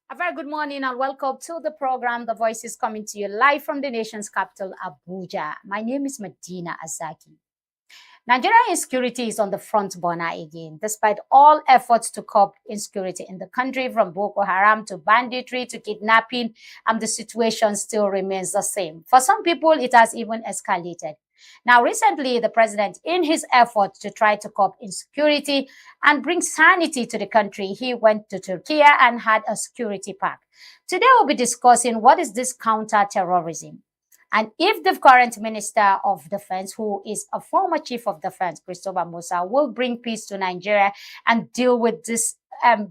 A very good morning and welcome to the program. The Voice is coming to you live from the nation's capital, Abuja. My name is Medina Azaki. Nigerian insecurity is on the front burner again, despite all efforts to curb insecurity in the country, from Boko Haram to banditry to kidnapping, and the situation still remains the same. For some people, it has even escalated. Now, recently, the president, in his effort to try to curb insecurity and bring sanity to the country, he went to Turkey and had a security pact. Today, we'll be discussing what is this counter-terrorism, and if the current Minister of Defense, who is a former Chief of Defense, Christopher Musa, will bring peace to Nigeria and deal with these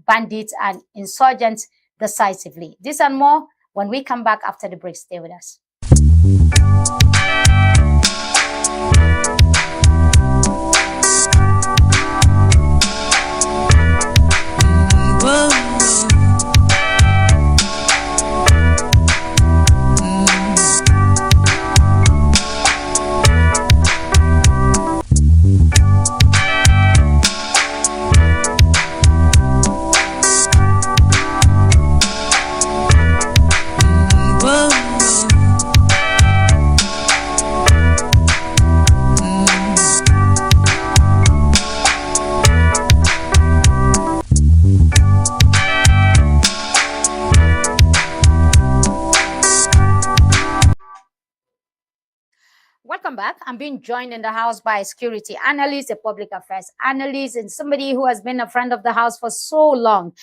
bandits and insurgents decisively. This and more when we come back after the break. Stay with us. Welcome back. I'm being joined in the house by a security analyst, a public affairs analyst, and somebody who has been a friend of the house for so long,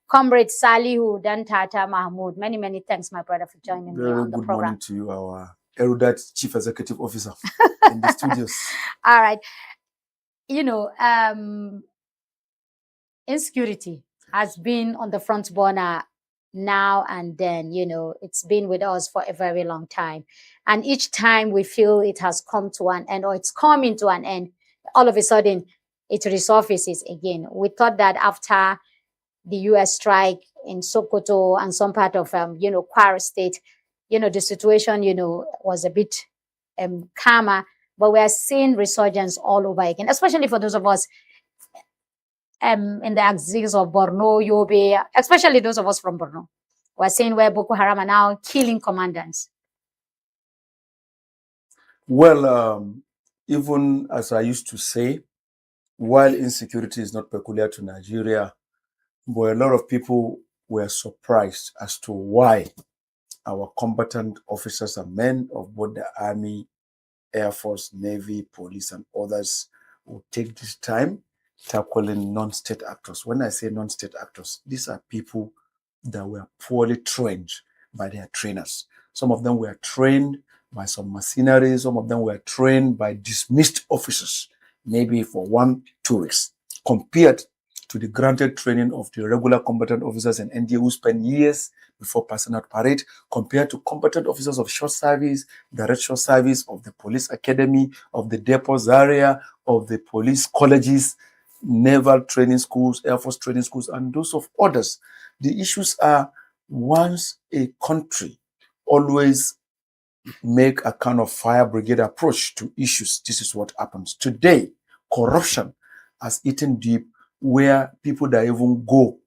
Comrade Salihu Dantata Mahmoud. Many, many thanks, my brother, for joining me on the program. Good morning to you, our erudite Chief Executive Officer in the studios. All right. Insecurity has been on the front burner now and then. It's been with us for a very long time, and each time we feel it has come to an end, or it's coming to an end, all of a sudden it resurfaces again. We thought that after the US strike in Sokoto and some part of Kwara State, the situation was a bit calmer, but we are seeing resurgence all over again, especially for those of us in the axis of Borno, Yobe, especially those of us from Borno. We're seeing where Boko Haram are now killing commandants. Well, even as I used to say, while insecurity is not peculiar to Nigeria, but a lot of people were surprised as to why our combatant officers and men of both the Army, Air Force, Navy, Police, and others will take this time tackling non-state actors. When I say non-state actors, these are people that were poorly trained by their trainers. Some of them were trained by some mercenaries. Some of them were trained by dismissed officers, maybe for 1-2 weeks, compared to the granted training of the regular combatant officers in NDA who spend years before passing out parade, compared to combatant officers of short service, direct short service, of the police academy, of the depots area, of the police colleges, naval training schools, Air Force training schools, and those of others. The issues are, once a country always make a kind of fire brigade approach to issues, this is what happens. Today, corruption has eaten deep, where people that even go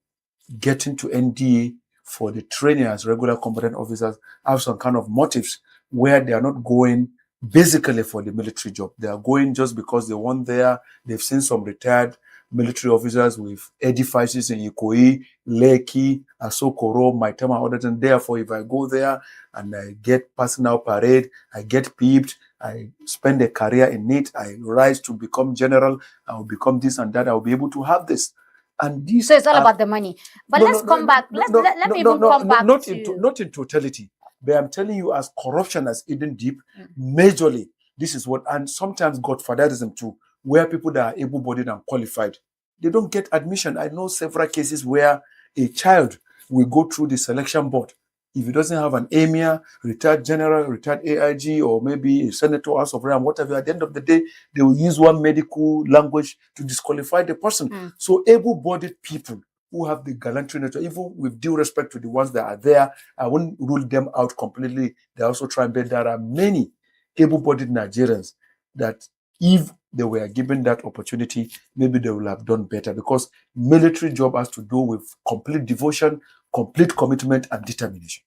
get into NDA for the training as regular combatant officers have some kind of motives where they are not going basically for the military job. They are going just because they want there. They've seen some retired military officers with edifices in Ikoyi, Lekki, Asokoro, Maitama, others, and therefore if I go there and I get personal parade, I get peeped, I spend a career in it, I rise to become general, I will become this and that, I will be able to have this. And this. So it's all about the money. But let's come back. Let me even come back. Not in totality. But I'm telling you, as corruption has eaten deep, majorly, this is what, and sometimes godfatherism too, where people that are able-bodied and qualified, they don't get admission. I know several cases where a child will go through the selection board. If he doesn't have an emir, retired general, retired AIG, or maybe a senator, House of Ram, whatever, at the end of the day, they will use one medical language to disqualify the person. So able-bodied people who have the gallantry nature, even with due respect to the ones that are there, I wouldn't rule them out completely. They also try and bet there are many able-bodied Nigerians that if they were given that opportunity, maybe they will have done better, because military job has to do with complete devotion, complete commitment and determination.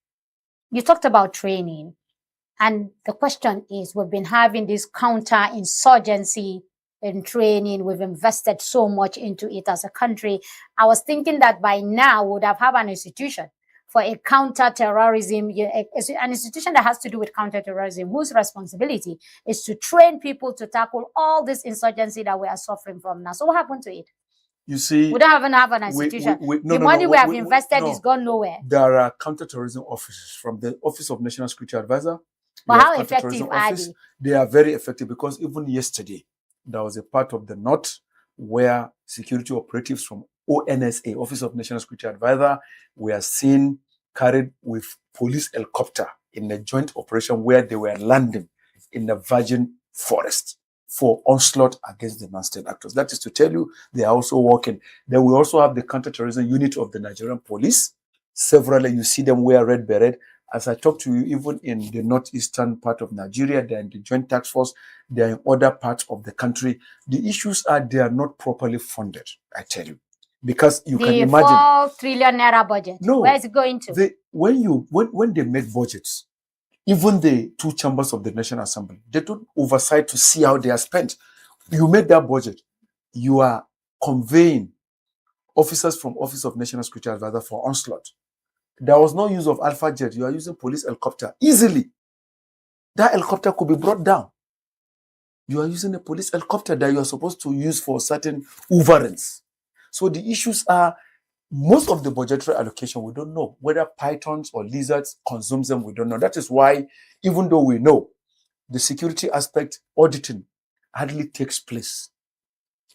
You talked about training. And the question is, we've been having this counter-insurgency in training. We've invested so much into it as a country. I was thinking that by now we would have an institution for a counter-terrorism, an institution that has to do with counter-terrorism, whose responsibility is to train people to tackle all this insurgency that we are suffering from now. So what happened to it? You see, we don't even have an institution. The money we have invested is gone nowhere. There are counter-terrorism officers from the Office of National Security Advisor. But how effective are they? They are very effective, because even yesterday, there was a part of the north where security operatives from ONSA, Office of National Security Advisor, were seen carried with police helicopter in a joint operation where they were landing in the virgin forest for onslaught against the non-state actors. That is to tell you, they are also working. Then we also have the counter-terrorism unit of the Nigerian police. Several, you see them wear red beret. As I talk to you, even in the northeastern part of Nigeria, they're in the joint task force, they're in other parts of the country. The issues are they are not properly funded, I tell you. Because you can imagine. The 4 trillion naira budget. No. Where is it going to? When they make budgets, even the two chambers of the National Assembly, they don't oversight to see how they are spent. You make that budget, you are conveying officers from Office of National Security Advisor for onslaught. There was no use of Alpha Jet. You are using police helicopter easily. That helicopter could be brought down. You are using a police helicopter that you are supposed to use for certain hooverance. So the issues are, most of the budgetary allocation, we don't know. Whether pythons or lizards consumes them, we don't know. That is why, even though we know, the security aspect auditing hardly takes place.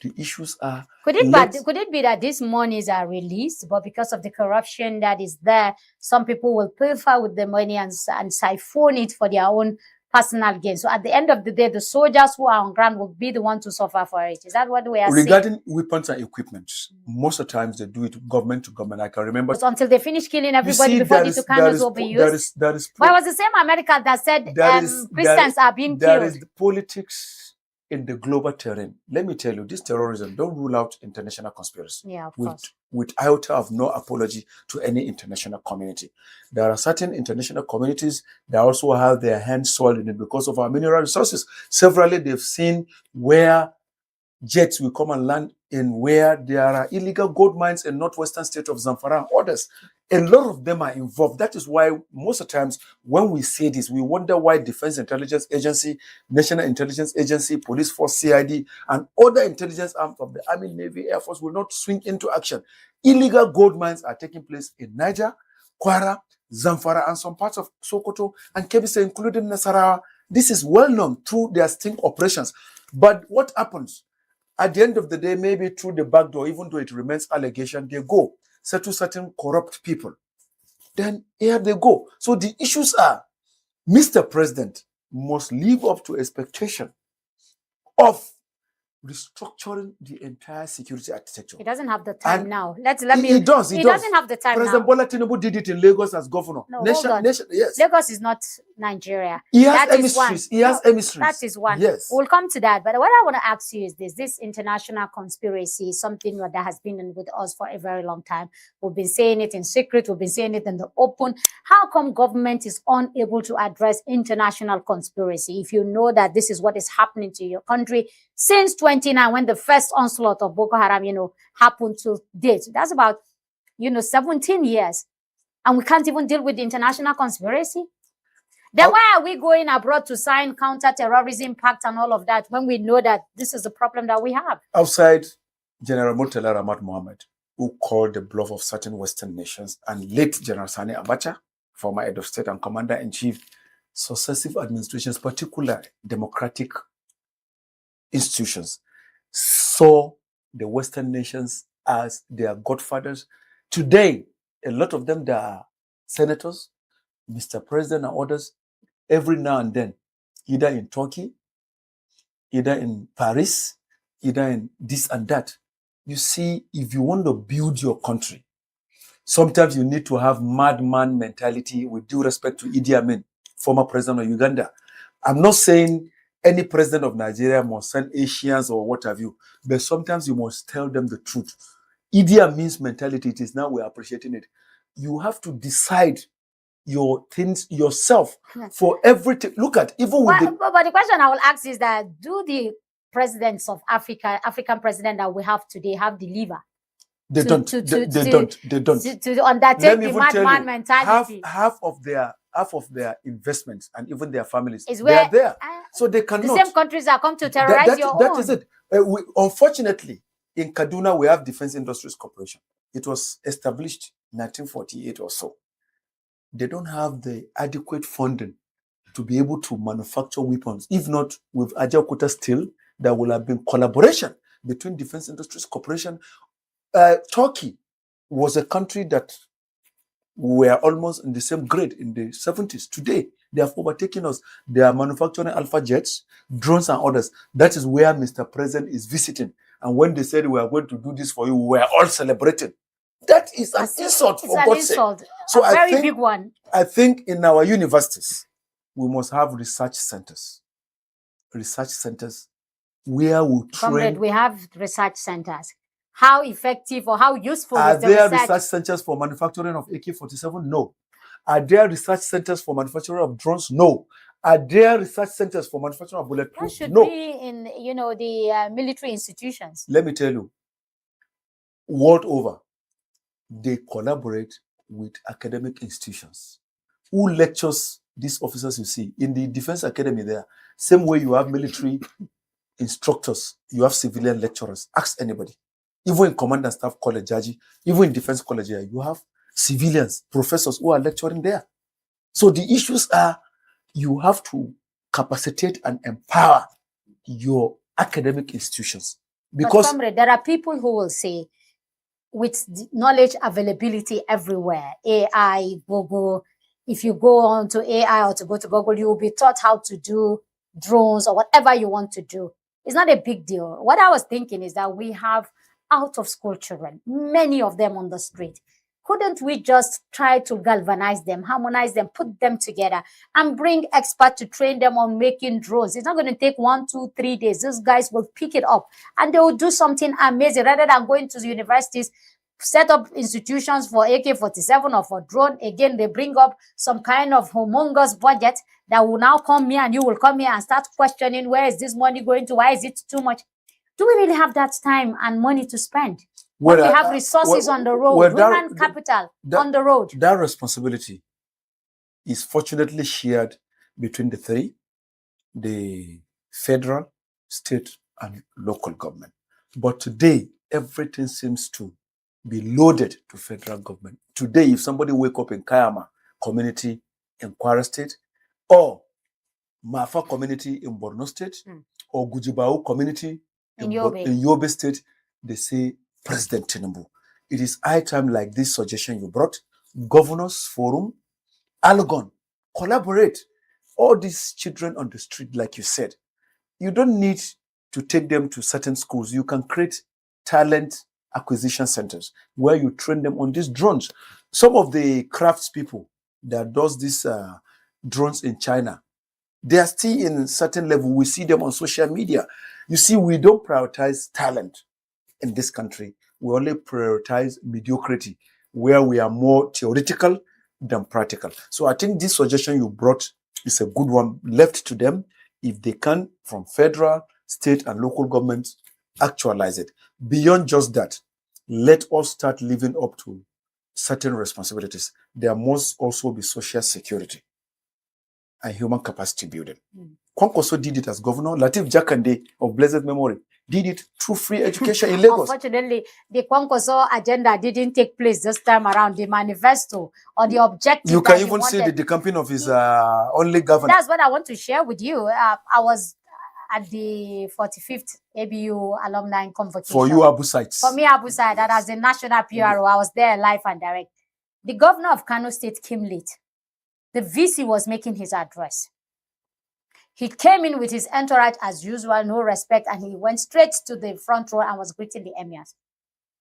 The issues are... Could it be that these monies are released, but because of the corruption that is there, some people will pilfer with the money and siphon it for their own personal gain? So at the end of the day, the soldiers who are on ground will be the ones to suffer for it. Is that what we are Regarding saying? Weapons and equipment, most of the times they do it government to government. I can remember... But until they finish killing everybody before the Tucanos will be used. But it was the same America that said Christians are being killed. There is the politics in the global terrain. Let me tell you, this terrorism don't rule out international conspiracy. Yeah, of course. With iota of no apology to any international community. There are certain international communities that also have their hands soiled in it because of our mineral resources. Severally, they've seen where jets will come and land in where there are illegal gold mines in northwestern state of Zamfara and others. A lot of them are involved. That is why most of the times when we say this, we wonder why Defense Intelligence Agency, National Intelligence Agency, Police Force, CID, and other intelligence arms of the Army, Navy, Air Force will not swing into action. Illegal gold mines are taking place in Niger, Kwara, Zamfara, and some parts of Sokoto and Kebbi, including Nasarawa. This is well known through their sting operations. But what happens? At the end of the day, maybe through the back door, even though it remains allegation, they go settle certain corrupt people. Then here they go. So the issues are, Mr. President must live up to expectation of restructuring the entire security architecture. He doesn't have the time now. He doesn't have the time President Bola Tinubu did it in Lagos as governor. No, yes. Lagos is not Nigeria. He has emissaries. He has emissaries. That is one. Yes. We'll come to that. But what I want to ask you is this international conspiracy is something that has been with us for a very long time. We've been saying it in secret. We've been saying it in the open. How come government is unable to address international conspiracy if you know that this is what is happening to your country since 29, when the first onslaught of Boko Haram, happened to date? That's about, 17 years. And we can't even deal with the international conspiracy. Then why are we going abroad to sign counter-terrorism pact and all of that when we know that this is the problem that we have? Outside General Murtala Ramat Mohammed, who called the bluff of certain Western nations, and late General Sani Abacha, former head of state and commander-in-chief, successive administrations, particularly democratic institutions, saw the Western nations as their godfathers. Today, a lot of them, they are senators, Mr. President and others, every now and then, either in Turkey, either in Paris, either in this and that. You see, if you want to build your country, sometimes you need to have madman mentality, with due respect to Idi Amin, former president of Uganda. I'm not saying any president of Nigeria must send Asians or what have you, but sometimes you must tell them the truth. Idi Amin's mentality, it is now we're appreciating it. you have to decide your things yourself for everything. Look at even with but the question I will ask is that do the presidents of African president that we have today have the liver? They don't. They don't. To undertake the madman mentality. Half of their investments and even their families they are there, so they cannot. The same countries that come to terrorize your own. That is it. Unfortunately, in Kaduna we have Defense Industries Corporation. It was established in 1948 or so. They don't have the adequate funding to be able to manufacture weapons. If not, with Ajaokuta Steel, there will have been collaboration between Defense Industries Corporation. Turkey was a country that were almost in the same grade in the 70s. Today, they have overtaken us. They are manufacturing Alpha jets, drones, and others. That is where Mr. President is visiting. And when they said we are going to do this for you, we are all celebrating. That is an insult, for God's sake. So a very big one. I think in our universities, we must have research centers. Research centers where we train. Comrade, we have research centers. How effective or how useful are is the there research? Research centers for manufacturing of AK-47? No. Are there research centers for manufacturing of drones? No. Are there research centers for manufacturing of bulletproof? That should no. be in, the military institutions. Let me tell you, world over, they collaborate with academic institutions. Who lectures these officers you see? In the Defense Academy there, same way you have military instructors, you have civilian lecturers. Ask anybody. Even in Command and Staff College, Jaji, even in Defense College, you have civilians, professors who are lecturing there. So the issues are, you have to capacitate and empower your academic institutions. Because but comrade, there are people who will say, with knowledge availability everywhere, AI, Google, if you go on to AI or to go to Google, you will be taught how to do drones or whatever you want to do. It's not a big deal. What I was thinking is that we have out-of-school children, many of them on the street. Couldn't we just try to galvanize them, harmonize them, put them together, and bring experts to train them on making drones? It's not going to take 1, 2, 3 days. Those guys will pick it up, and they will do something amazing rather than going to the universities, set up institutions for AK-47 or for drone. Again, they bring up some kind of humongous budget that will now come here, and you will come here and start questioning, where is this money going to? Why is it too much? Do we really have that time and money to spend? When we have resources on the road, human capital on the road. That responsibility is fortunately shared between the three, the federal, state, and local government. But today, everything seems to be loaded to federal government. Today, if somebody wake up in Kayama community in Kwara State, or Mafa community in Borno State, or Gujibao community in Yobe State, they say President Tinubu. It is high time, like this suggestion you brought, Governors Forum, Algon, collaborate. All these children on the street, like you said, you don't need to take them to certain schools. You can create talent acquisition centers where you train them on these drones. Some of the crafts people that does these drones in China, they are still in a certain level. We see them on social media. You see, we don't prioritize talent in this country. We only prioritize mediocrity, where we are more theoretical than practical. So I think this suggestion you brought is a good one, left to them. If they can, from federal, state, and local governments, actualize it. Beyond just that, let us start living up to certain responsibilities. There must also be social security and human capacity building. Kwankwaso did it as governor. Lateef Jakande of blessed memory did it through free education in Lagos. Unfortunately, the Kwankwaso agenda didn't take place this time around. The manifesto or the objective. You can even see the decamping of his only governor. That's what I want to share with you. I was at the 45th ABU alumni convocation. For you, Abu Sites. For me, Abu Side, and as a national PRO, I was there live and direct. The governor of Kano State came late. The VC was making his address. He came in with his entourage as usual, no respect, and he went straight to the front row and was greeting the emirs.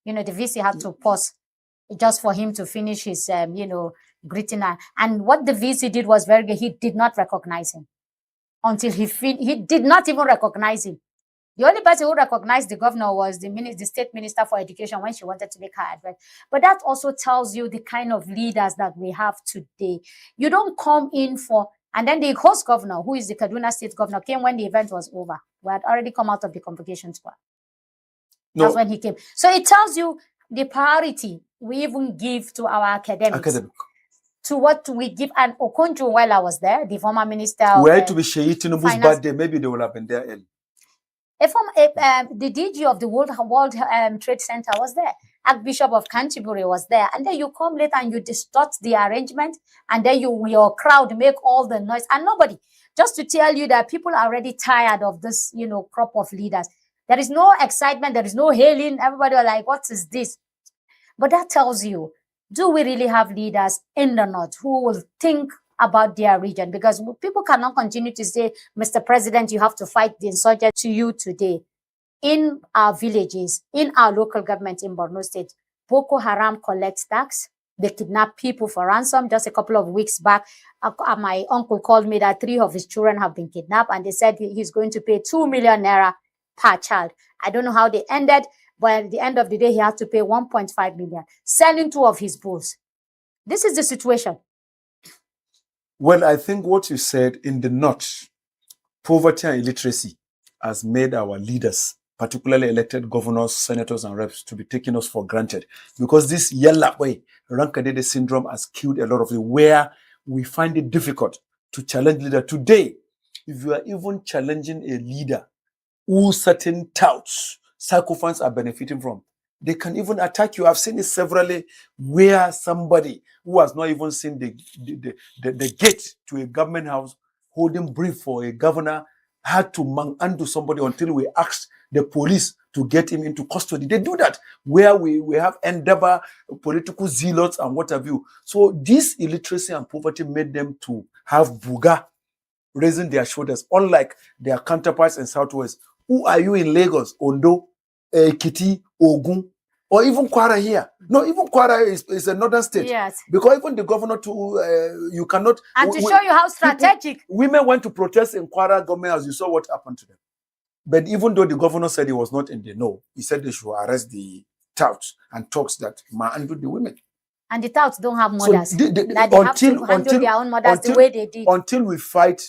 The VC had to pause just for him to finish his, greeting. And what the VC did was very good. He did not recognize him until he did not even recognize him. The only person who recognized the governor was the state minister for education when she wanted to make her address. But that also tells you the kind of leaders that we have today. You don't come in for, and then the host governor, who is the Kaduna state governor, came when the event was over. We had already come out of the convocation squad. That's when he came. So it tells you the priority we even give to our academics. To what we give. And Okonjo, while I was there, the former minister. Were to be Sheyi Tinubu's birthday, maybe they would have been there early. The DG of the World Trade Center was there. Archbishop of Canterbury was there. And then you come later and you distort the arrangement. And then your crowd make all the noise. And nobody. Just to tell you that people are already tired of this, crop of leaders. There is no excitement. There is no hailing. Everybody are like, what is this? But that tells you, do we really have leaders in the North who will think about their region? Because people cannot continue to say, Mr. President, you have to fight the insurgents to you today. In our villages, in our local government in Borno State, Boko Haram collects tax. They kidnap people for ransom. Just a couple of weeks back, my uncle called me that 3 of his children have been kidnapped, and they said he's going to pay 2 million naira per child. I don't know how they ended, but at the end of the day, he had to pay 1.5 million, selling 2 of his bulls. This is the situation. Well, I think what you said in the North, poverty and illiteracy has made our leaders, particularly elected governors, senators, and reps, to be taking us for granted. Because this yellow way, Rankadede syndrome has killed a lot of it, where we find it difficult to challenge leader. Today, if you are even challenging a leader who certain touts, sycophants are benefiting from, they can even attack you. I've seen it severally where somebody who has not even seen the gate to a government house holding brief for a governor had to undo somebody until we asked the police to get him into custody. They do that where we have endeavor, political zealots and what have you. So this illiteracy and poverty made them to have buga raising their shoulders, unlike their counterparts in Southwest. Who are you in Lagos, Ondo, Ekiti, Ogun, or even Kwara here? No, even Kwara is a northern state. Yes. Because even the governor too, you cannot. And to show you how strategic. Women went to protest in Kwara government house. You saw what happened to them. But even though the governor said he was not in the know, he said they should arrest the touts and talks that handle the women. And the touts don't have mothers. So they have to handle their own mothers the way they did. Until we fight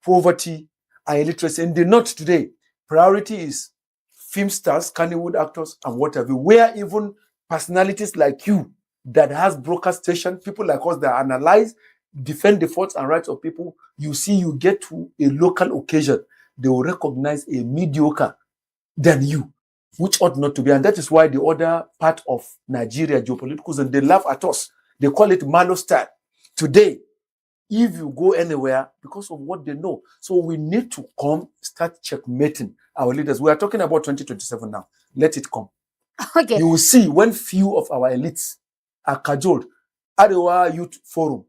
poverty and illiteracy in the North today, priority is film stars, Kannywood actors, and what have you, where even personalities like you that has broadcast station, people like us that analyze, defend the faults and rights of people, you see, you get to a local occasion, they will recognize a mediocre than you, which ought not to be. And that is why the other part of Nigeria, geopoliticals, and they laugh at us. They call it Malo style. Today, if you go anywhere, because of what they know. So we need to start checkmating our leaders. We are talking about 2027 now. Let it come. Okay. You will see when few of our elites are cajoled. Arewa Youth Forum,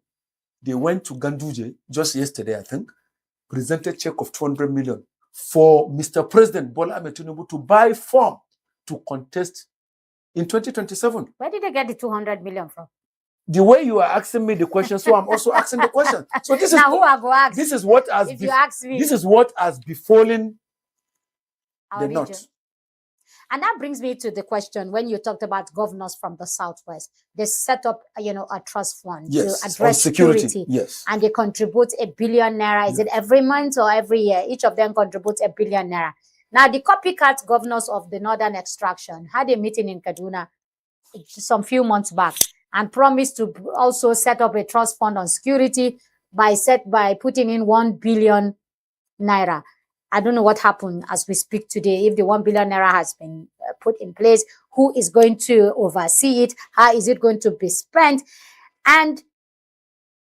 they went to Ganduje just yesterday, I think, presented check of 200 million for Mr. President Bola Ahmed Tinubu to buy form to contest in 2027. Where did they get the 200 million from? The way you are asking me the question, so I'm also asking the question. So this now who I go ask? This is what has if you ask me. This is what has befallen the North. And that brings me to the question, when you talked about governors from the Southwest, they set up, a trust fund to address security. Yes. And they contribute 1 billion naira. Is it every month or every year? Each of them contributes 1 billion naira. Now, the copycat governors of the Northern extraction had a meeting in Kaduna some few months back and promised to also set up a trust fund on security by putting in 1 billion naira. I don't know what happened as we speak today. If the 1 billion naira has been put in place, who is going to oversee it? How is it going to be spent? And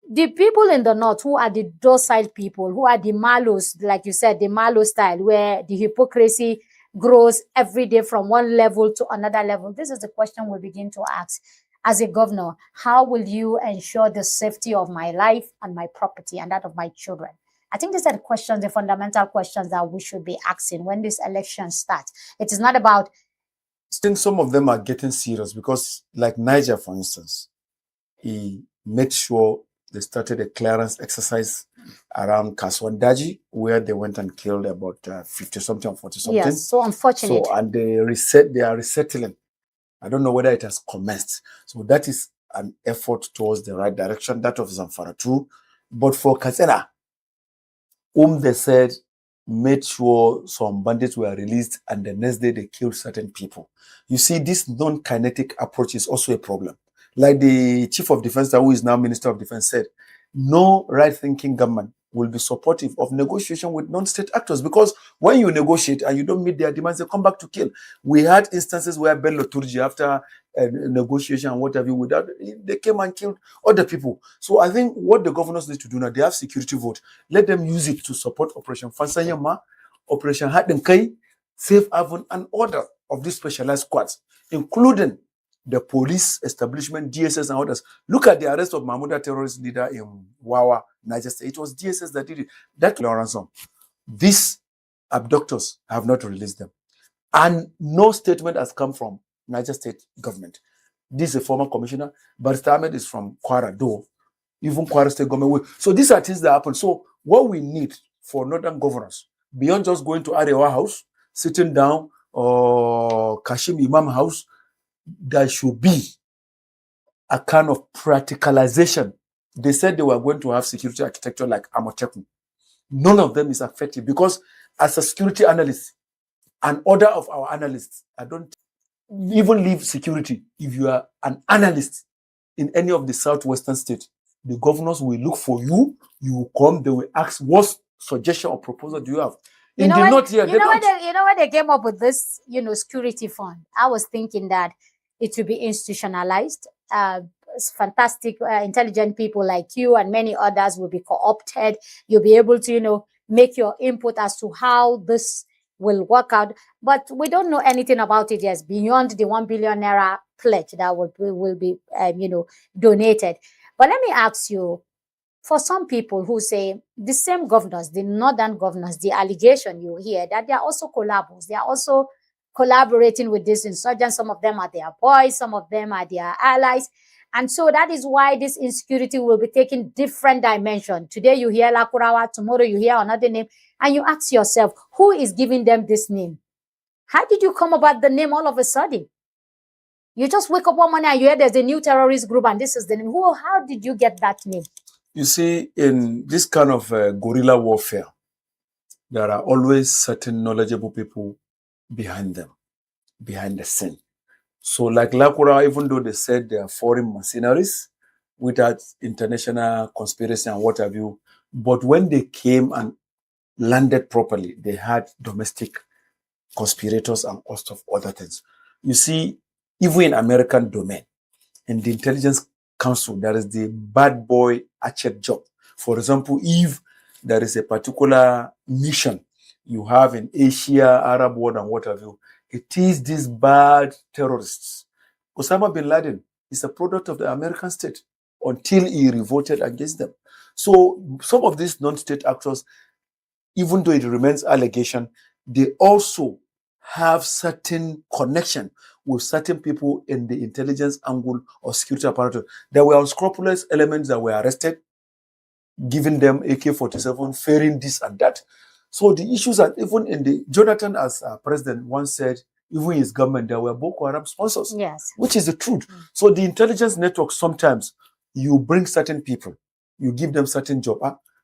the people in the North, who are the docile people, who are the malos, like you said, the malo style, where the hypocrisy grows every day from one level to another level. This is the question we begin to ask. As a governor, how will you ensure the safety of my life and my property and that of my children? I think these are the questions, the fundamental questions that we should be asking when this election starts. It is not about... I think some of them are getting serious because, like Niger, for instance, he made sure they started a clearance exercise around Kaswandaji, where they went and killed about 50 something or 40 something. Yes, so unfortunate. So, and they are resettling. I don't know whether it has commenced. So that is an effort towards the right direction. That of Zamfara too. But for Katsina, whom they said made sure some bandits were released and the next day they killed certain people. You see, this non-kinetic approach is also a problem. Like the chief of defense, who is now minister of defense, said, no right-thinking government will be supportive of negotiation with non-state actors, because when you negotiate and you don't meet their demands, they come back to kill. We had instances where Bello Turji, after a negotiation and what have you, they came and killed other people. So I think what the governors need to do now, they have security vote. Let them use it to support Operation Fansanyama, Operation Hadenkai, Safe Haven, and order of these specialized squads, including the police establishment, DSS, and others. Look at the arrest of Mahmouda, terrorist leader in Wawa, Niger State. It was DSS that did it. That ransom. These abductors have not released them. And no statement has come from Niger State government. This is a former commissioner. Barrister Ahmed is from Kwara, though. Even Kwara State government. So these are things that happen. So what we need for northern governors, beyond just going to Arewa House, sitting down, or Kashim Imam House, there should be a kind of practicalization. They said they were going to have security architecture like Amotekun. None of them is effective, because as a security analyst, an order of our analysts, I don't even leave security. If you are an analyst in any of the southwestern states, the governors will look for you. You will come. They will ask, what suggestion or proposal do you have? You know what they came up with this, security fund. I was thinking that it will be institutionalized. Fantastic, intelligent people like you and many others will be co-opted. You'll be able to, make your input as to how this will work out. But we don't know anything about it yet beyond the 1 billion naira pledge that will be, donated. But let me ask you, for some people who say the same governors, the northern governors, the allegation you hear that they are also collabos, they are also collaborating with these insurgents. Some of them are their boys, some of them are their allies. And so that is why this insecurity will be taking different dimension. Today you hear Lakurawa, tomorrow you hear another name, and you ask yourself, who is giving them this name? How did you come about the name all of a sudden? You just wake up one morning and you hear there's a new terrorist group and this is the name. How did you get that name? You see, in this kind of guerrilla warfare, there are always certain knowledgeable people behind them, behind the scene. So like Lakura, even though they said they are foreign mercenaries without international conspiracy and what have you, but when they came and landed properly, they had domestic conspirators and all of other things. You see, even in American domain, in the intelligence council, there is the bad boy check job. For example, if there is a particular mission you have in Asia, Arab world, and what have you, it is these bad terrorists. Osama bin Laden is a product of the American state until he revolted against them. So some of these non-state actors, even though it remains allegation, they also have certain connection with certain people in the intelligence angle or security apparatus. There were unscrupulous elements that were arrested, giving them AK-47, fearing this and that. So the issues are even in the Jonathan, as president once said, even his government, there were Boko Haram sponsors, yes, which is the truth. So the intelligence network, sometimes you bring certain people, you give them certain job.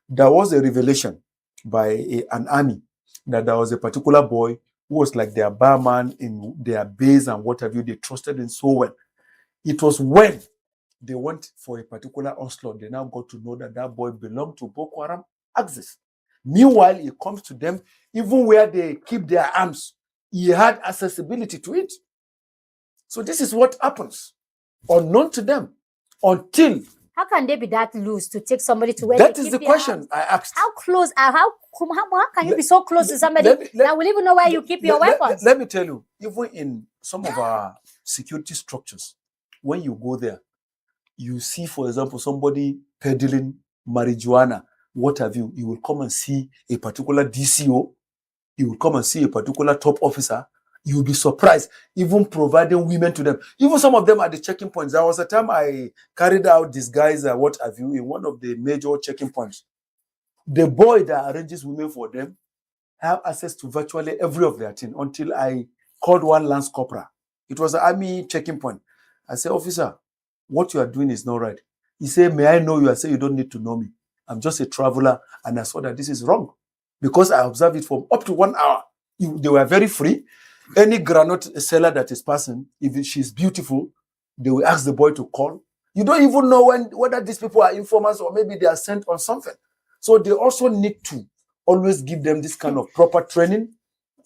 There was a revelation by an army that there was a particular boy who was like their barman in their base and what have you. They trusted him so well. It was when they went for a particular onslaught, they now got to know that that boy belonged to Boko Haram axis. Meanwhile, he comes to them, even where they keep their arms, he had accessibility to it. So this is what happens, unknown to them, until... How can they be that loose to take somebody to where that they is keep the their question arms? I asked. How close, how can you be so close to somebody that will even know where you keep your weapons? Let me tell you, even in some of our security structures, when you go there, you see, for example, somebody peddling marijuana, what have you, you will come and see a particular DCO, you will come and see a particular top officer, you will be surprised, even providing women to them. Even some of them at the checking points. There was a time I carried out these guys, what have you, in one of the major checking points. The boy that arranges women for them have access to virtually every of their thing until I called one Lance Corporal. It was an army checking point. I said, officer, what you are doing is not right. He said, may I know you? I said, you don't need to know me. I'm just a traveler, and I saw that this is wrong because I observed it for up to 1 hour. They were very free. Any granite seller that is passing, if she's beautiful, they will ask the boy to call. You don't even know whether these people are informers or maybe they are sent on something. So they also need to always give them this kind of proper training.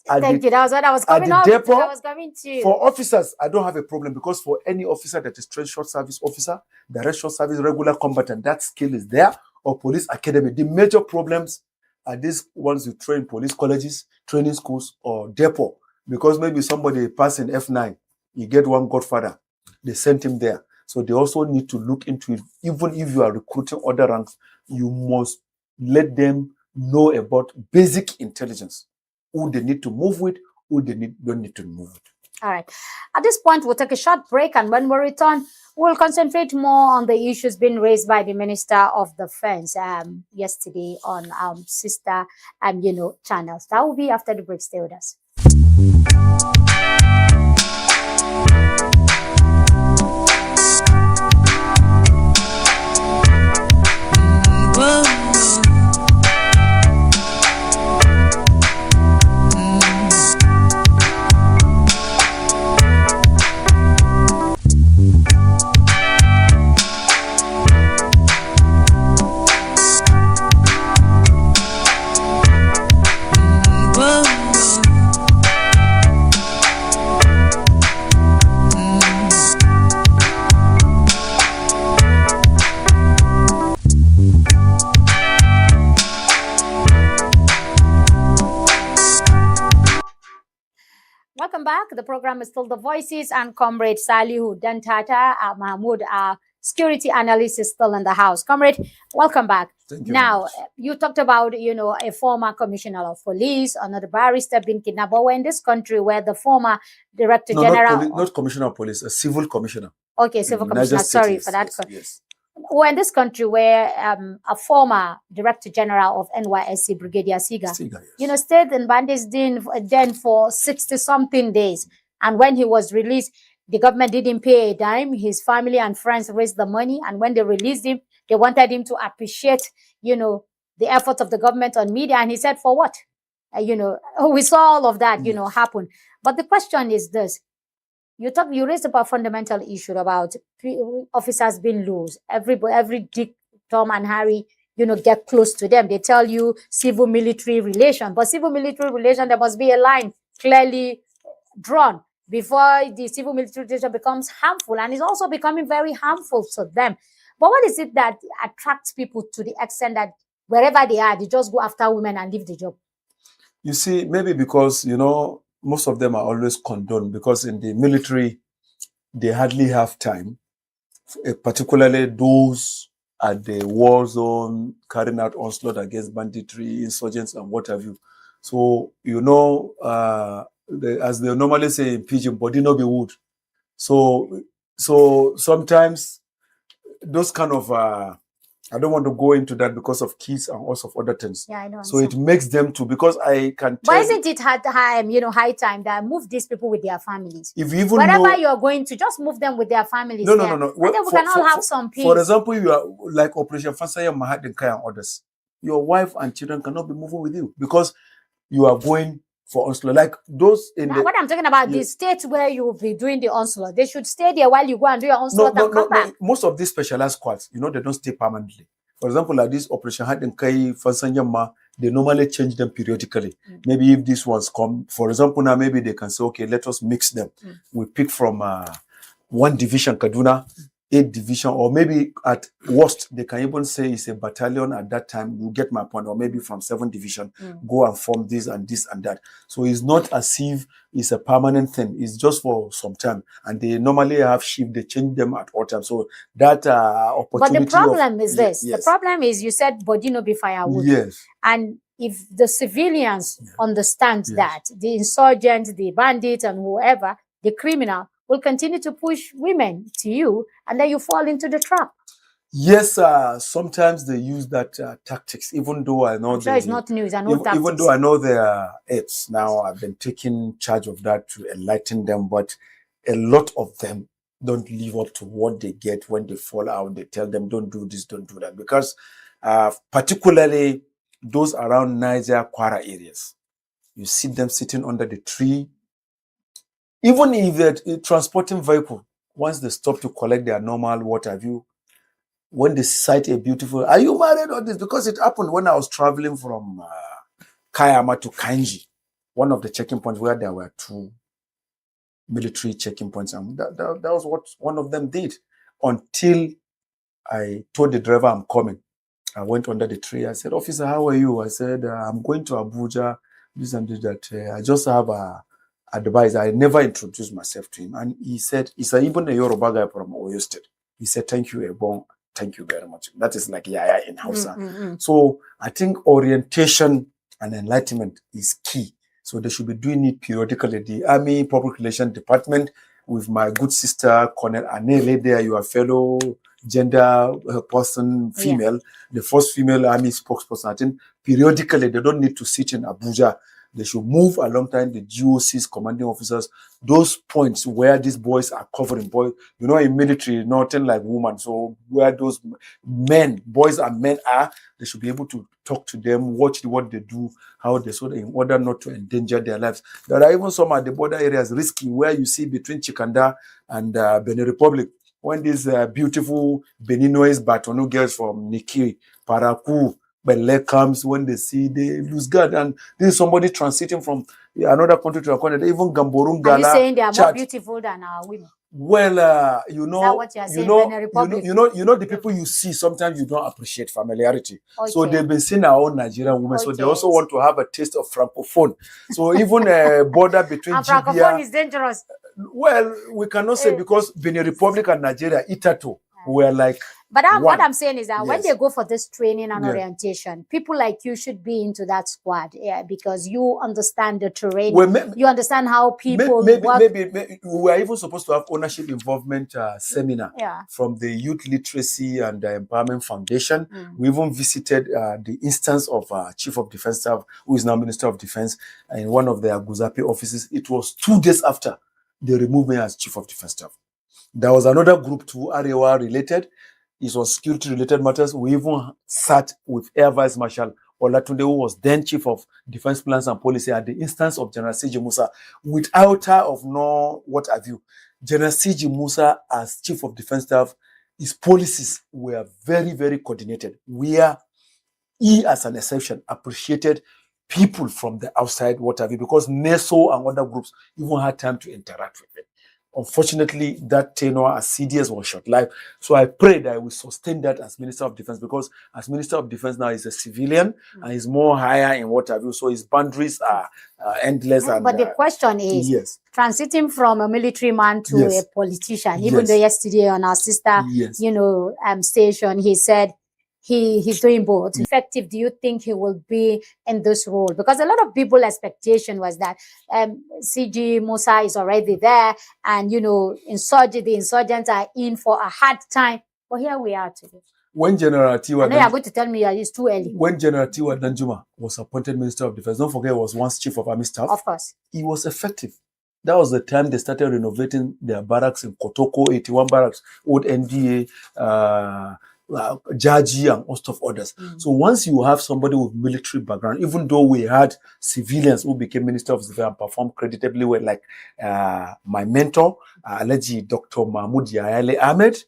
Thank you. That was what I was coming up. I was coming to. For officers, I don't have a problem because for any officer that is trained short service officer, direct short service, regular combatant, that skill is there, or police academy. The major problems are these ones you train police colleges, training schools, or depot. Because maybe somebody passing F9, you get one godfather, they sent him there. So they also need to look into it. Even if you are recruiting other ranks, you must let them know about basic intelligence. Who they need to move with, who they don't need to move with. All right. At this point, we'll take a short break, and when we return, we'll concentrate more on the issues being raised by the Minister of Defense yesterday on sister channels. That will be after the break. Stay with us. Welcome back. The program is still The Voices, and Comrade Salihu Dantata Mahmoud, our security analyst, is still in the house. Comrade, welcome back. Thank you. Now, you talked about, a former commissioner of police, another barrister being kidnapped. But we're in this country where the former director general... Not commissioner of police, a civil commissioner. Okay, civil commissioner. Sorry for that. Yes. We're in this country where a former director general of NYSC, Brigadier Siga, yes, stayed in bandits den for 60-something days. And when he was released, the government didn't pay a dime. His family and friends raised the money. And when they released him, they wanted him to appreciate, the effort of the government on media. And he said, for what? We saw all of that, happen. But the question is this. You raised about fundamental issue about officers being loose. Every Dick, Tom, and Harry, get close to them. They tell you civil-military relation. But civil-military relation, there must be a line clearly drawn before the civil-military relation becomes harmful. And it's also becoming very harmful to them. But what is it that attracts people to the extent that wherever they are, they just go after women and leave the job? You see, maybe because, most of them are always condoned because in the military, they hardly have time, particularly those at the war zone carrying out onslaught against banditry, insurgents, and what have you. So, as they normally say in Pidgin, body no be wood. So sometimes those kind of I don't want to go into that because of kids and also of other things. Yeah, I know. So it makes them to, because I can tell. But isn't it high time that move these people with their families? If you even wherever you're going to, just move them with their families. No. And then we can all have some peace. For example, you are like Operation Fansaya, Mahadinkai and others. Your wife and children cannot be moving with you because you are going for onslaught. Like those in what I'm talking about, the states where you will be doing the onslaught, they should stay there while you go and do your onslaught and come back. Most of these specialized squads, they don't stay permanently. For example, like this Operation Hadinkai, Fansanyama, they normally change them periodically. Maybe if these ones come, for example, now maybe they can say, okay, let us mix them. We pick from one division, Kaduna, 8 division, or maybe at worst, they can even say it's a battalion at that time. You get my point, or maybe from 7 division, go and form this and this and that. So it's not as if it's a permanent thing. It's just for some time. And they normally have shift, they change them at all times. So that opportunity. But the problem is this. Yes. The problem is you said body no be firewood. Yes. And if the civilians understand that, the insurgents, the bandits, and whoever, the criminal, will continue to push women to you, and then you fall into the trap. Yes, sometimes they use that tactics, even though I know I'm sure it's not news. I know tactics. Even though I know there are apes now, I've been taking charge of that to enlighten them, but a lot of them don't live up to what they get when they fall out. They tell them, don't do this, don't do that. Because particularly those around Niger, Kwara areas, you see them sitting under the tree. Even if they're transporting vehicle, once they stop to collect their normal, what have you, when they sight a beautiful, are you married or this? Because it happened when I was traveling from Kayama to Kanji, one of the checking points where there were 2 military checking points. And that was what one of them did until I told the driver I'm coming. I went under the tree. I said, officer, how are you? I said, I'm going to Abuja, this and this, that. I just have a advice. I never introduced myself to him. And he said, he's even a Yoruba guy from Oyo State. He said, thank you, Ebon. Thank you very much. That is like Yaya in Hausa. So I think orientation and enlightenment is key. So they should be doing it periodically. The Army Public Relations Department, with my good sister, Colonel Anele there, your fellow gender person, female, the first female Army spokesperson. I think periodically they don't need to sit in Abuja. They should move alongside the GOCs, commanding officers, those points where these boys are covering. Boys, you know, in military, nothing like women. So where those men, boys and men are, they should be able to talk to them, watch what they do, how they so in order not to endanger their lives. There are even some at the border areas risky where you see between Chikanda and Benin Republic, when these beautiful Beninois Batono girls from Niki, Parakou, Bele comes, when they see, they lose guard. And this is somebody transiting from another country to a country. Even Gamborungala. Are you saying they are more beautiful than our women? Well, you know, is that what you are saying? You know, the people you see, sometimes you don't appreciate familiarity. Okay. So they've been seeing our own Nigerian women. Okay. So they also want to have a taste of Francophone. So even a border between Francophone is dangerous. Well, we cannot say, because Benin Republic and Nigeria, Itato, were like. But what I'm saying is that when they go for this training and orientation, people like you should be into that squad, because you understand the terrain. Well, you understand how people work. Maybe we were even supposed to have ownership involvement seminar from the Youth Literacy and Empowerment Foundation. We even visited the instance of Chief of Defense Staff, who is now Minister of Defense, in one of their Guzapi offices. It was 2 days after they removed me as Chief of Defense Staff. There was another group too, Arewa related. It was security-related matters. We even sat with Air Vice Marshal Olatunde, who was then Chief of Defense Plans and Policy, at the instance of General C.J. Musa, without her of no what have you. General C.J. Musa, as Chief of Defense Staff, his policies were very, very coordinated. Where he, as an exception, appreciated people from the outside, what have you, because NESO and other groups even had time to interact with them. Unfortunately, that tenure as CDS was short-lived. So I pray that I will sustain that as Minister of Defense, because as Minister of Defense now, he's a civilian and he's more higher in what have you. So his boundaries are endless. But the question is, transiting from a military man to a politician, even though yesterday on our sister, station, he said, he's doing both. Effective do you think he will be in this role? Because a lot of people's expectation was that CG Musa is already there, and the insurgents are in for a hard time. But here we are today. When General Tiwa, I know you're going to tell me it's too early. When General Tiwa Danjuma was appointed Minister of Defense, don't forget, he was once Chief of Army Staff. Of course, he was effective. That was the time they started renovating their barracks in Kotoko, 81 barracks, old NDA. Jaji and host of others. So once you have somebody with military background, even though we had civilians who became Minister of Defense and performed creditably well, like my mentor, alleged Dr. Mahmoud Yayale Ahmed,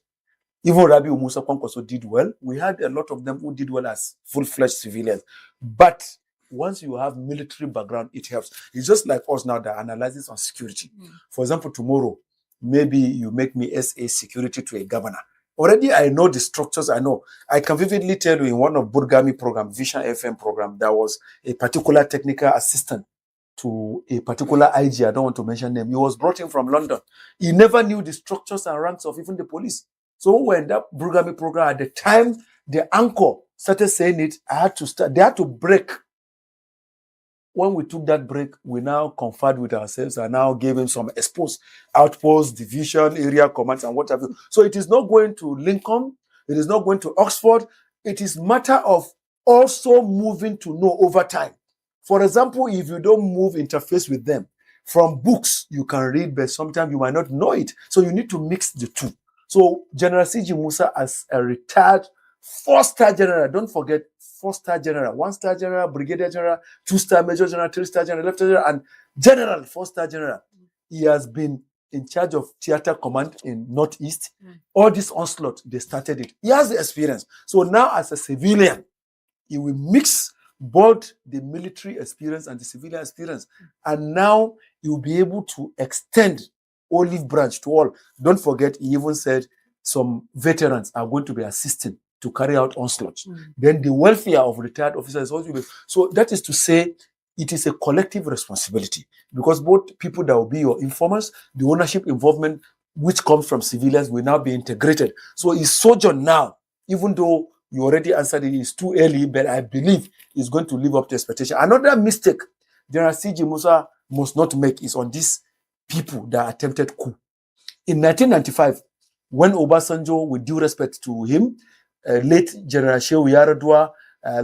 even Rabi Musa Kwankwaso did well. We had a lot of them who did well as full-fledged civilians. But once you have military background, it helps. It's just like us now that analyzes on security. For example, tomorrow, maybe you make me SA security to a governor. Already, I know the structures. I can vividly tell you, in one of Burgami program, Vision FM program, there was a particular technical assistant to a particular IG. I don't want to mention name. He was brought in from London. He never knew the structures and ranks of even the police. So when that Burgami program, at the time the anchor started saying it, they had to break. When we took that break, we now conferred with ourselves and now gave him some outpost, division, area commands, and what have you. So it is not going to Lincoln. It is not going to Oxford. It is matter of also moving to know over time. For example, if you don't move interface with them, from books you can read, but sometimes you might not know it. So you need to mix the two. So General C.G. Musa, as a retired 4-star general, don't forget 4-star general, 1-star general, brigadier general, 2-star major general, 3-star general, lieutenant general, and general 4-star general. He has been in charge of theater command in Northeast. All this onslaught, they started it. He has the experience. So now as a civilian, he will mix both the military experience and the civilian experience. And now he will be able to extend olive branch to all. Don't forget, he even said some veterans are going to be assisting to carry out onslaught. Then the welfare of retired officers also will be. So that is to say, it is a collective responsibility, because both people that will be your informers, the ownership involvement which comes from civilians will now be integrated. So his sojourn now, even though you already answered it, it's too early, but I believe it's going to live up to expectation. Another mistake General C.G. Musa must not make is on these people that attempted coup. In 1995, when Obasanjo, with due respect to him, late General Shehu Yaradua,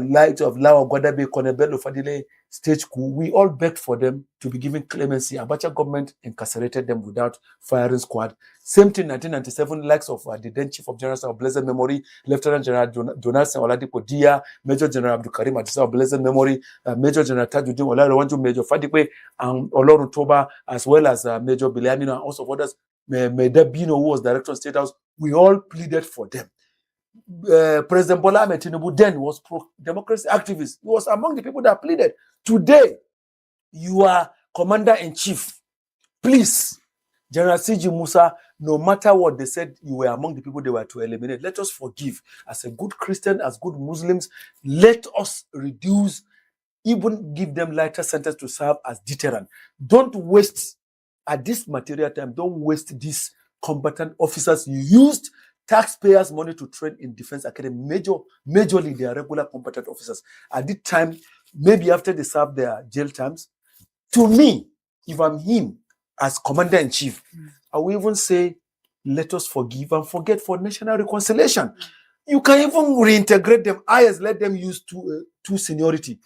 light of Lawa Gwadabe, Konebelo Fadile, stage coup, we all begged for them to be given clemency. Abacha government incarcerated them without firing squad. Same thing, 1997, likes of the then Chief of General of blessed memory, Lieutenant General Donaldson Oladipo Dia, Major General Abdul Karim Adisa of blessed memory, Major General Tajuddin Olarewanju, Major Fadipe, and Olorun Toba, as well as Major Bilamino and also others. Mede Bino, who was Director of State House, we all pleaded for them. President Bola Ahmed Tinubu then was pro-democracy activist. He was among the people that pleaded. Today, you are commander-in-chief. Please, General C.G. Musa, no matter what they said, you were among the people they were to eliminate. Let us forgive. As a good Christian, as good Muslims, let us reduce, even give them lighter sentence to serve as deterrent. Don't waste, at this material time, don't waste these combatant officers you used taxpayers' money to train in Defense Academy. Majorly, they are regular combatant officers. At this time, maybe after they serve their jail terms, to me, if I'm him as commander-in-chief, I will even say, let us forgive and forget for national reconciliation. You can even reintegrate them. Let them use two seniority.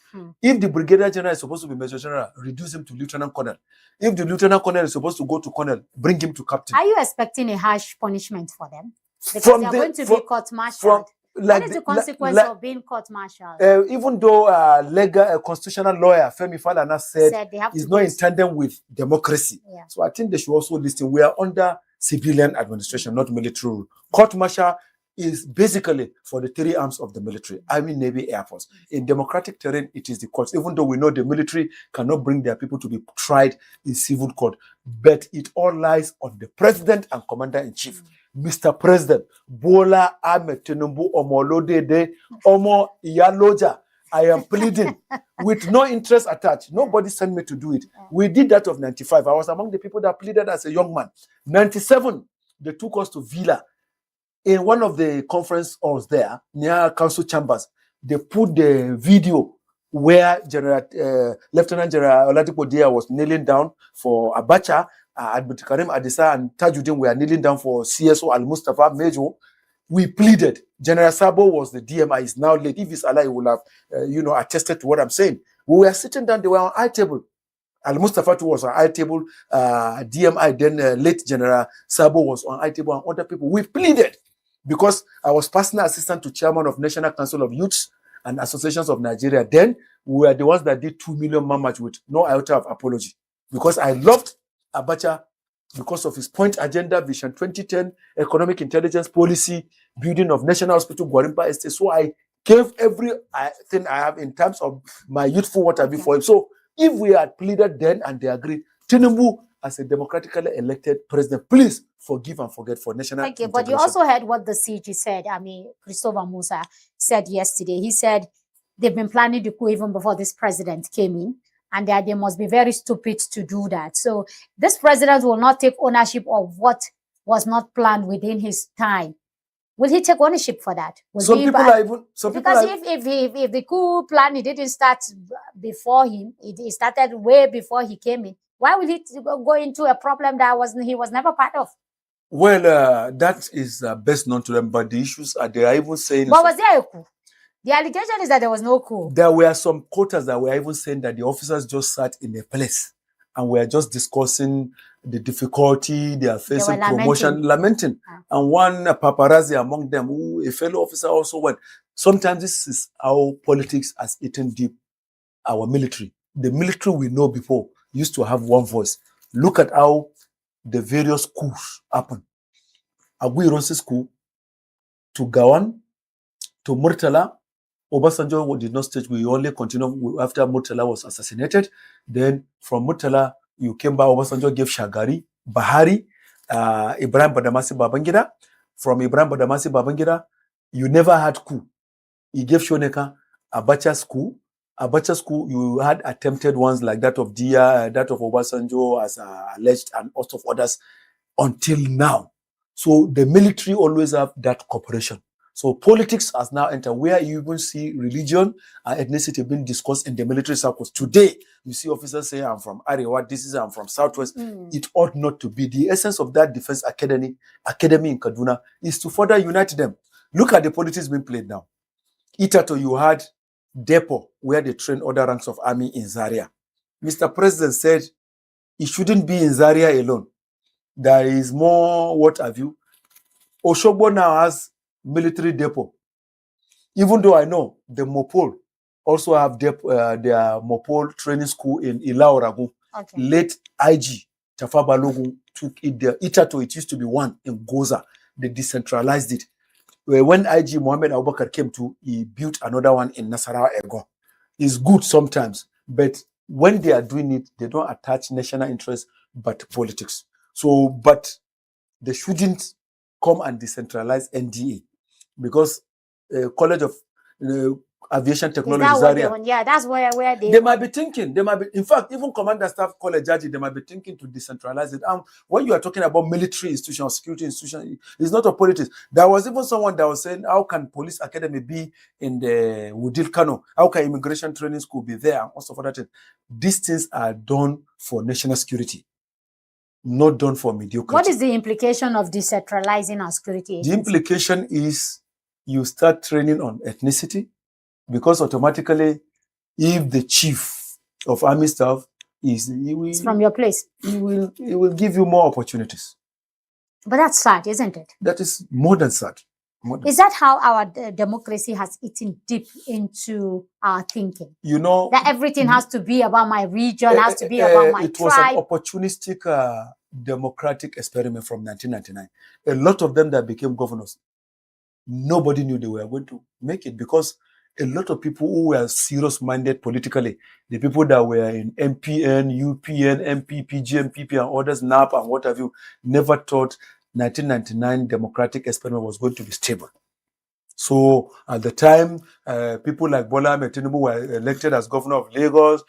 If the brigadier general is supposed to be major general, reduce him to lieutenant colonel. If the lieutenant colonel is supposed to go to colonel, bring him to captain. Are you expecting a harsh punishment for them? Because they are going to be court-martialed. What is the consequence of being court-martialed? Even though legal constitutional lawyer Femi Falana said he's not in tandem with democracy. So I think they should also listen. We are under civilian administration, not military rule. Court-martial is basically for the 3 arms of the military: Army, Navy, Air Force. In democratic terrain, it is the courts, even though we know the military cannot bring their people to be tried in civil court. But it all lies on the president and commander-in-chief. Mr. President, Bola Ahmed Tinubu Omolodede Omo Iyaloja, I am pleading with no interest attached. Nobody sent me to do it. We did that of 95. I was among the people that pleaded as a young man. 97, they took us to Villa. In one of the conference halls there, near council chambers, they put the video where Lieutenant General Oladipo Dia was kneeling down for Abacha, Abdul Karim Adisa and Tajuddin were kneeling down for CSO Al-Mustafa Major. We pleaded. General Sabo was the DMI, is now late. If he's alive, he will have, attested to what I'm saying. We were sitting down, they were on high table. Al-Mustafa too was on high table. DMI, then late General Sabo was on high table, and other people. We pleaded because I was personal assistant to chairman of National Council of Youths and Associations of Nigeria. Then we were the ones that did 2 million man march with no iota of apology, because I loved Abacha because of his point agenda, Vision 2010, economic intelligence policy, building of National Hospital, Gwarimpa Estate. So I gave everything I have in terms of my youthful what I did for him. So if we had pleaded then and they agreed, Tinubu, as a democratically elected president, please forgive and forget for national integration. But you also heard what the CG said. Christopher Musa said yesterday. He said they've been planning the coup even before this president came in, and that they must be very stupid to do that. So this president will not take ownership of what was not planned within his time. Will he take ownership for that? Because if the coup plan, it didn't start before him, it started way before he came in. Why will he go into a problem that he was never part of? Well, that is best known to them, but the issues are they are even saying. But was there a coup? The allegation is that there was no coup. There were some quotas that were even saying that the officers just sat in a place and were just discussing the difficulty they are facing, promotion, lamenting. And one paparazzi among them, who a fellow officer also went. Sometimes this is how politics has eaten deep our military. The military we know before used to have one voice. Look at how the various coups happen. Aguiron's coup, to Gawan, to Murtala. Obasanjo did not stage. We only continued after Murtala was assassinated. Then from Murtala, you came back. Obasanjo gave Shagari, Bahari, Ibrahim Badamasi Babangida. From Ibrahim Badamasi Babangida, you never had coup. He gave Shoneka Abacha's coup. Abacha's coup, you had attempted ones like that of Dia, that of Obasanjo as alleged, and also of others until now. So the military always have that cooperation. So politics has now entered where you even see religion and ethnicity being discussed in the military circles. Today, you see officers say, I'm from Arewa, I'm from Southwest. It ought not to be. The essence of that defense academy in Kaduna is to further unite them. Look at the politics being played now. Itato, you had depot where they train other ranks of army in Zaria. Mr. President said it shouldn't be in Zaria alone. There is more, what have you. Oshogbo now has military depot. Even though I know the Mopol also have their Mopol training school in Ilaoragu. Okay. Late IG Tafa Balogun took it there. Itato, it used to be one in Goza. They decentralized it. When IG Mohammed Abubakar came to, he built another one in Nasarawa Ego. It's good sometimes, but when they are doing it, they don't attach national interest but politics. So, but they shouldn't come and decentralize NDA because College of Aviation Technology Zaria. Yeah, that's where they might be thinking. They might be, in fact, even Commander Staff College Jaji, they might be thinking to decentralize it. And when you are talking about military institutions, security institutions, it's not a politics. There was even someone that was saying, how can police academy be in the Wudil Kano? How can immigration training school be there? And also for that, these things are done for national security, not done for mediocrity. What is the implication of decentralizing our security agency? The implication is you start training on ethnicity, because automatically, if the chief of army staff is from your place, he will give you more opportunities. But that's sad, isn't it? That is more than sad. Is that how our democracy has eaten deep into our thinking? You know, that everything has to be about my region, has to be about my tribe. It was an opportunistic democratic experiment from 1999. A lot of them that became governors, nobody knew they were going to make it, because a lot of people who were serious-minded politically, the people that were in MPN, UPN, MP, PG, MPP, and others, NAP, and what have you, never thought 1999 democratic experiment was going to be stable. So at the time, people like Bola Ahmed Tinubu were elected as governor of Lagos.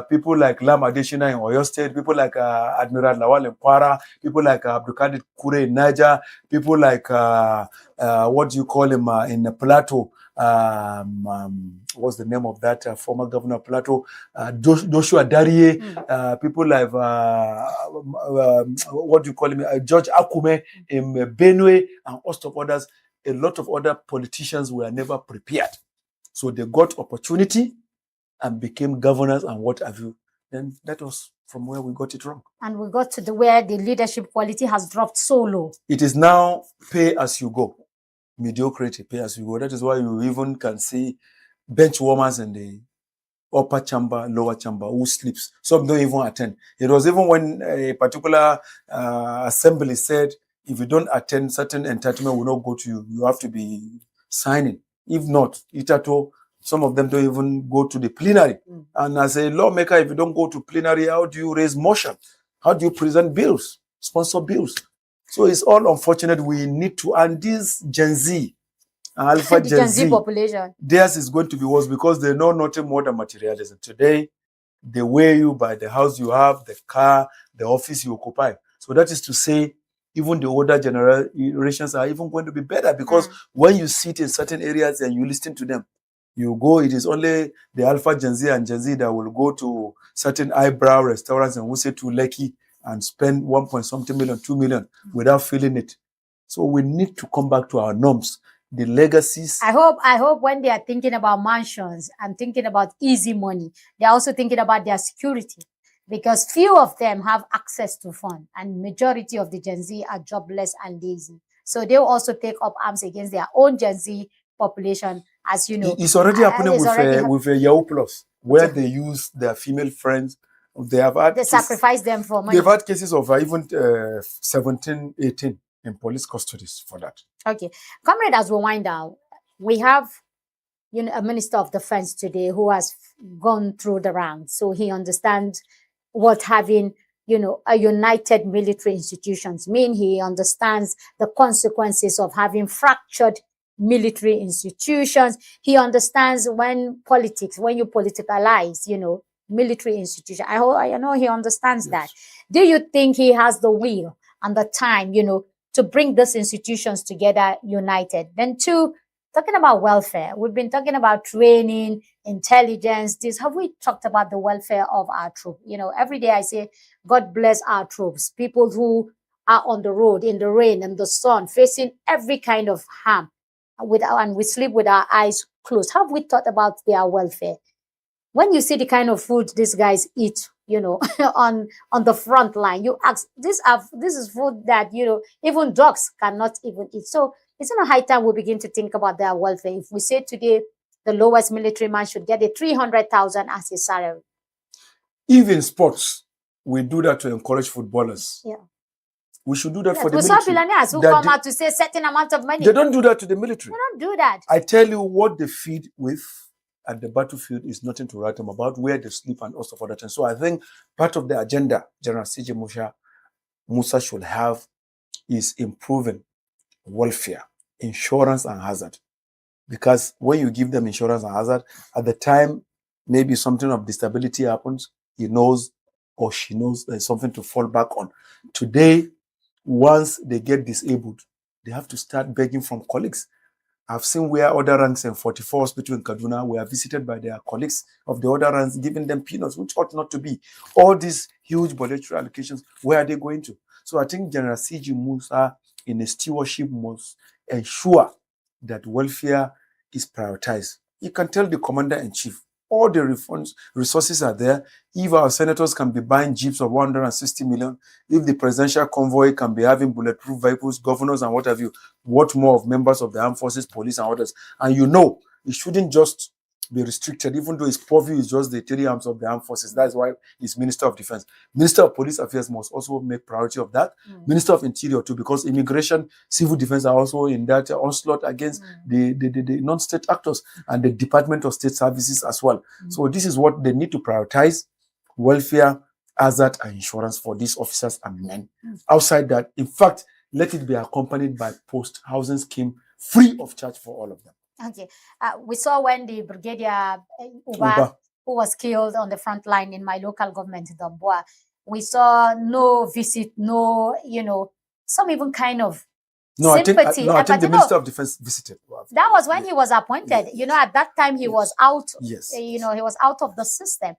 People like Lam Adesina in Oyo State, people like Admiral Lawal in Kwara, people like Abdulkadir Kure in Niger, people like what do you call him in the Plateau? What's the name of that former governor of Plateau? Joshua Darie. People like what do you call him? George Akume in Benue, and host of others. A lot of other politicians were never prepared. So they got opportunity and became governors and what have you. Then that was from where we got it wrong. And we got to where the leadership quality has dropped so low. It is now pay as you go. Mediocrity, pay as you go. That is why you even can see bench warmers in the upper chamber, lower chamber, who sleeps. Some don't even attend. It was even when a particular assembly said, if you don't attend, certain entitlement will not go to you. You have to be signing. If not, Itato, some of them don't even go to the plenary. And as a lawmaker, if you don't go to plenary, how do you raise motion? How do you present bills, sponsor bills? So it's all unfortunate. We need to, and this Gen Z, Alpha Gen Z population, theirs is going to be worse because they know nothing more than materialism. Today, they weigh you by the house you have, the car, the office you occupy. So that is to say, even the older generations are even going to be better, because when you sit in certain areas and you listen to them, you go, it is only the Alpha Gen Z and Gen Z that will go to certain eyebrow restaurants and will say to Lekki and spend 1 point something million, 2 million without feeling it. So we need to come back to our norms, the legacies. I hope when they are thinking about mansions and thinking about easy money, they're also thinking about their security, because few of them have access to fund, and majority of the Gen Z are jobless and lazy. So they'll also take up arms against their own Gen Z population, as you know. It's already happening with a Yahoo Plus, where they use their female friends. They sacrifice them for money. They've had cases of even 17, 18 in police custodies for that. Okay. Comrade, as we wind down, we have a Minister of Defense today who has gone through the ranks. So he understands what having a united military institutions mean. He understands the consequences of having fractured military institutions. He understands when you politicalize, military institution. I know he understands that. Do you think he has the will and the time, to bring these institutions together united? Then two, talking about welfare. We've been talking about training, intelligence. Have we talked about the welfare of our troops? Every day I say, God bless our troops, people who are on the road, in the rain and the sun, facing every kind of harm, and we sleep with our eyes closed. Have we thought about their welfare? When you see the kind of food these guys eat, on the front line, you ask, this is food that, even dogs cannot even eat. So it's not high time we begin to think about their welfare. If we say today the lowest military man should get a 300,000 as his salary. Even sports, we do that to encourage footballers. Yeah. We should do that for the military. We saw billionaires who come out to say certain amount of money. They don't do that to the military. They don't do that. I tell you, what they feed with at the battlefield is nothing to write them about, where they sleep and all stuff other things. So I think part of the agenda General CJ Musa should have is improving welfare, insurance and hazard. Because when you give them insurance and hazard, at the time maybe something of disability happens, he knows or she knows there's something to fall back on. Today, once they get disabled, they have to start begging from colleagues. I've seen where other ranks in 44 hospital in Kaduna were visited by their colleagues of the other ranks, giving them peanuts, which ought not to be. All these huge budgetary allocations, where are they going to? So I think General CG Musa in his stewardship must ensure that welfare is prioritized. You can tell the commander-in-chief, all the resources are there. If our senators can be buying jeeps of 160 million, if the presidential convoy can be having bulletproof vehicles, governors and what have you, what more of members of the armed forces, police and others? And it shouldn't just be restricted, even though his purview is just the 3 arms of the armed forces. That's why he's Minister of Defense. Minister of Police Affairs must also make priority of that. Minister of Interior too, because immigration, civil defense are also in that onslaught against the non-state actors, and the Department of State Services as well. So this is what they need to prioritize: welfare, hazard, and insurance for these officers and men. Outside that, in fact, let it be accompanied by post-housing scheme free of charge for all of them. Okay. We saw when the Brigadier Uba, who was killed on the front line in my local government in Damboa, we saw no visit, no, some even kind of sympathy. I think the Minister of Defense visited. That was when he was appointed. Yes. At that time he was out. Yes. He was out of the system.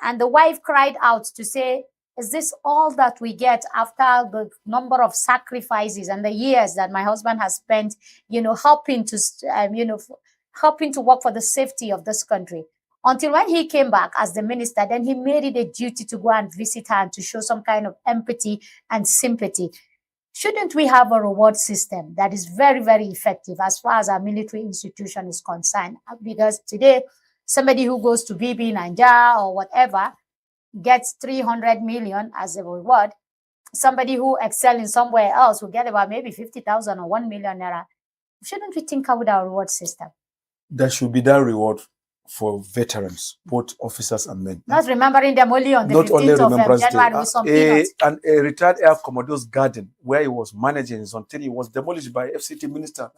And the wife cried out to say, is this all that we get after the number of sacrifices and the years that my husband has spent, helping to work for the safety of this country? Until when he came back as the minister, then he made it a duty to go and visit her and to show some kind of empathy and sympathy. Shouldn't we have a reward system that is very, very effective as far as our military institution is concerned? Because today, somebody who goes to BB Nigeria or whatever gets 300 million as a reward. Somebody who excels in somewhere else will get about maybe 50,000 or 1 million naira. Shouldn't we think about our reward system? There should be that reward for veterans, both officers and men. Not remembering them only on the 15th of January with some peanuts. And a retired Air Commodore's garden, where he was managing, was demolished by FCT minister.